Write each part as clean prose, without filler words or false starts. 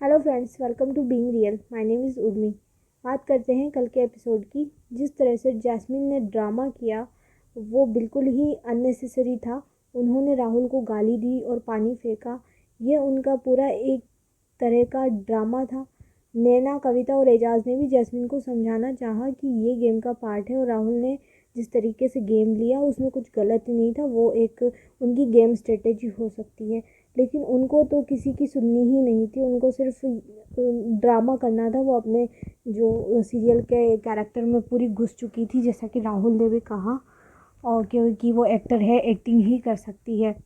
Hello friends, welcome to being real. My name is Urmi. बात करते हैं कल के एपिसोड की। जिस तरह से जैस्मिन ने ड्रामा किया वो बिल्कुल ही अननेसेसरी था। उन्होंने राहुल को गाली दी और पानी फेंका। ये उनका पूरा एक तरह का ड्रामा था। नैना, कविता और एजाज ने भी जैस्मिन को समझाना चाहा कि ये गेम का पार्ट है और राहुल ने जिस तरीके से गेम लिया उसमें कुछ गलत नहीं था। वो एक उनकी गेम स्ट्रेटेजी हो सकती है, लेकिन उनको तो किसी की सुननी ही नहीं थी। उनको सिर्फ ड्रामा करना था। वो अपने जो सीरियल के कैरेक्टर में पूरी घुस चुकी थी, जैसा कि राहुल ने भी कहा, और क्योंकि वो एक्टर है, एक्टिंग ही कर सकती है।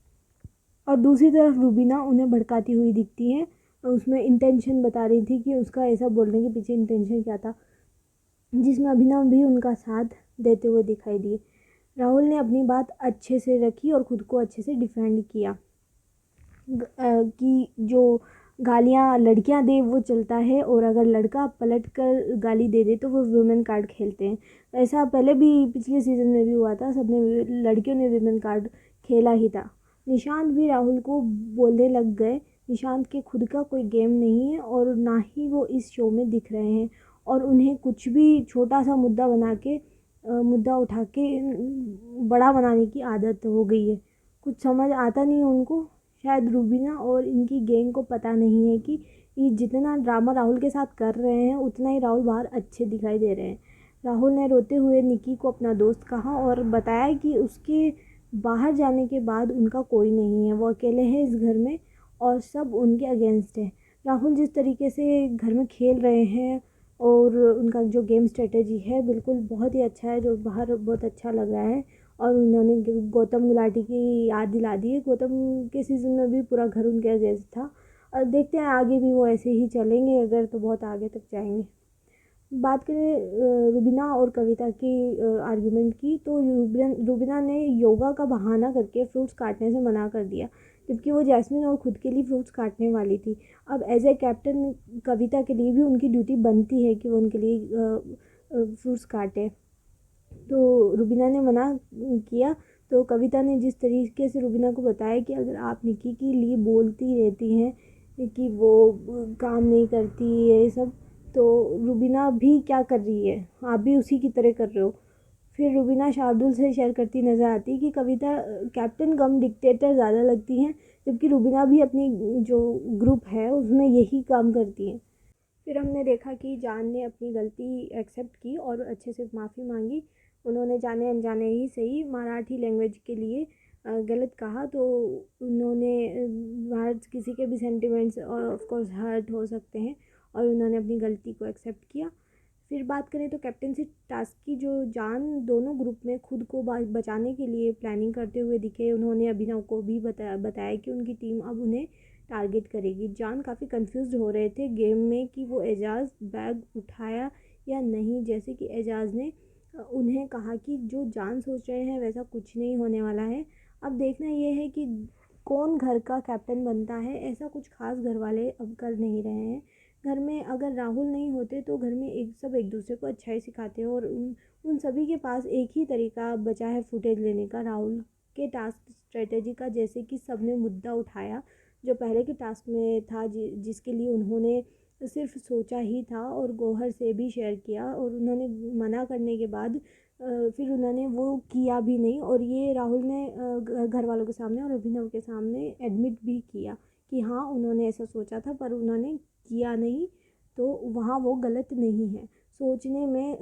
और दूसरी तरफ रूबीना उन्हें भड़काती हुई दिखती है। उसमें इंटेंशन बता रही थी कि उसका ऐसा बोलने के पीछे इंटेंशन क्या था, जिसमें अभिनव भी उनका साथ देते हुए दिखाई दिए। राहुल ने अपनी बात अच्छे से रखी और ख़ुद को अच्छे से डिफेंड किया कि जो गालियाँ लड़कियां दे वो चलता है, और अगर लड़का पलट कर गाली दे दे तो वो वुमेन कार्ड खेलते हैं। ऐसा पहले भी पिछले सीज़न में भी हुआ था, सबने लड़कियों ने वुमेन कार्ड खेला ही था। निशांत भी राहुल को बोलने लग गए। निशांत के खुद का कोई गेम नहीं है और ना ही वो इस शो में दिख रहे हैं, और उन्हें कुछ भी छोटा सा मुद्दा बना के मुद्दा उठा के बड़ा बनाने की आदत हो गई है। कुछ समझ आता नहीं उनको। शायद रूबीना और इनकी गैंग को पता नहीं है कि ये जितना ड्रामा राहुल के साथ कर रहे हैं उतना ही राहुल बाहर अच्छे दिखाई दे रहे हैं। राहुल ने रोते हुए निकी को अपना दोस्त कहा और बताया कि उसके बाहर जाने के बाद उनका कोई नहीं है, वो अकेले हैं इस घर में और सब उनके अगेंस्ट है। राहुल जिस तरीके से घर में खेल रहे हैं और उनका जो गेम स्ट्रेटेजी है बिल्कुल बहुत ही अच्छा है, जो बाहर बहुत अच्छा लग रहा है। और उन्होंने गौतम गुलाटी की याद दिला दी है। गौतम के सीज़न में भी पूरा घर उनके अगेंस्ट था, और देखते हैं आगे भी वो ऐसे ही चलेंगे अगर, तो बहुत आगे तक जाएंगे। बात करें रुबीना और कविता की आर्गुमेंट की, तो रुबीना ने योगा का बहाना करके फ्रूट्स काटने से मना कर दिया, जबकि वो जैस्मिन और खुद के लिए फ्रूट्स काटने वाली थी। अब एज ए कैप्टन कविता के लिए भी उनकी ड्यूटी बनती है कि वो उनके लिए फ्रूट्स काटे। तो रुबीना ने मना किया। तो कविता ने जिस तरीके से रुबीना को बताया कि अगर आप निकी के लिए बोलती रहती हैं कि वो काम नहीं करती ये सब, तो रुबीना भी क्या कर रही है, आप भी उसी की तरह कर रहे हो। फिर रुबीना शार्दुल से शेयर करती नज़र आती कि कविता कैप्टन कम डिक्टेटर ज़्यादा लगती हैं, जबकि रुबीना भी अपनी जो ग्रुप है उसमें यही काम करती हैं। फिर हमने देखा कि जान ने अपनी गलती एक्सेप्ट की और अच्छे से माफ़ी मांगी। उन्होंने जाने अनजाने ही सही मराठी लैंग्वेज के लिए गलत कहा, तो उन्होंने वहाँ किसी के भी सेंटिमेंट्स और ऑफ कोर्स हर्ट हो सकते हैं, और उन्होंने अपनी गलती को एक्सेप्ट किया। फिर बात करें तो कैप्टनसी टास्क की, जो जान दोनों ग्रुप में खुद को बचाने के लिए प्लानिंग करते हुए दिखे। उन्होंने अभिनव को भी बताया कि उनकी टीम अब उन्हें टारगेट करेगी। जान काफ़ी कंफ्यूज हो रहे थे गेम में कि वो एजाज बैग उठाया या नहीं, जैसे कि एजाज ने उन्हें कहा कि जो जान सोच रहे हैं वैसा कुछ नहीं होने वाला है। अब देखना ये है कि कौन घर का कैप्टन बनता है। ऐसा कुछ खास घर वाले अब कर नहीं रहे हैं। घर में अगर राहुल नहीं होते तो घर में एक दूसरे को अच्छाई सिखाते हैं, और उन सभी के पास एक ही तरीका बचा है फुटेज लेने का, राहुल के टास्क स्ट्रेटेजी का। जैसे कि सबने मुद्दा उठाया जो पहले के टास्क में था, जिसके लिए उन्होंने सिर्फ सोचा ही था और गौहर से भी शेयर किया, और उन्होंने मना करने के बाद फिर उन्होंने वो किया भी नहीं। और ये राहुल ने घर वालों के सामने और अभिनव के सामने एडमिट भी किया कि हाँ उन्होंने ऐसा सोचा था पर उन्होंने किया नहीं, तो वहाँ वो गलत नहीं है। सोचने में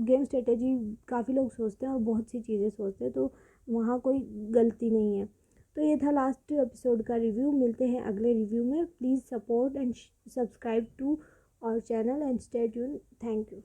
गेम स्ट्रेटेजी काफ़ी लोग सोचते हैं और बहुत सी चीज़ें सोचते हैं, तो वहाँ कोई गलती नहीं है। तो ये था लास्ट एपिसोड का रिव्यू। मिलते हैं अगले रिव्यू में। Please support and subscribe to our channel and stay tune. Thank you.